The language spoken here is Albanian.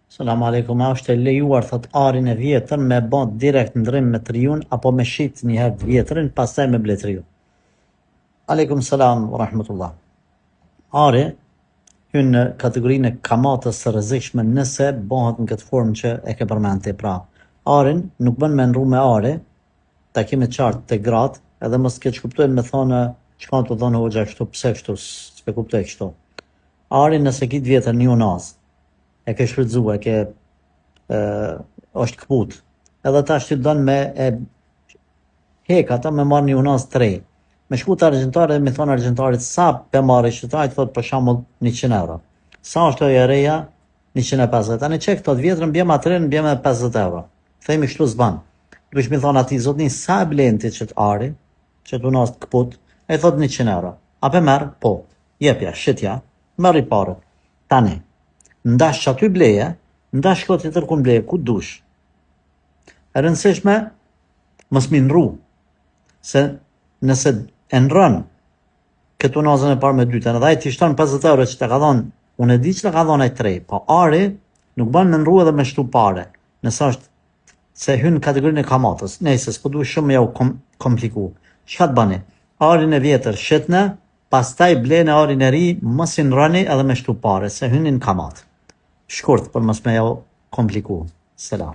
Selam aleikum, a është e lejuar thot arin e vjetër me bë direkt ndrim me triun apo me shit një herë vjetrin pastaj me ble triun? Aleikum selam wa rahmatullah. Ari hyn në kategorinë e kamatës së rrezikshme nëse bëhet në këtë formë që e ke përmend ti. Pra, arin nuk bën me ndru me are, takime qartë te gratë, edhe mos keq kuptojnë me thonë çka të thonë hoxha kështu, pse kështu, s'e kuptoj kështu. Arin nëse kit vjetër një unaz, e ke shfrytzuar, e ke është këput, edhe tash ti don me e hek ata me marrë një unaz të re. Me shku të argjentare dhe me thonë argjentarit sa pe marrë shqiptarit, thot për shembull 100 euro. Sa është ajo e reja? 150. Tani çe këto të vjetrën bjem atërin bjem edhe 50 euro. Themi kështu s'ban. Duhesh mi thonë atij zotni sa e blen ti çet ari, çet unaz të këput, ai thot 100 euro. A pe merr? Po. Jepja, shitja, merr i parë. Tani ndash që aty bleje, ndash shko të tërkun bleje, ku dush. E rëndësishme, mos mi nru, se nëse e nrën këtë unazën e parë me dytën, edhe ai t'i shton 50 euro që të ka dhonë, unë e di që të ka dhonë ai tre, po ari nuk ban me nru edhe me shtu pare, nëse është se hyn në kategorinë e kamatës, nejse s'po duhet shumë ja u kompliku. Çka të bani? Arin e vjetër shitne, pastaj blene arin e ri, mos i nrëni edhe me shtu pare, se hynin kamat. Shkurt për mos me ja u kompliku. Selam.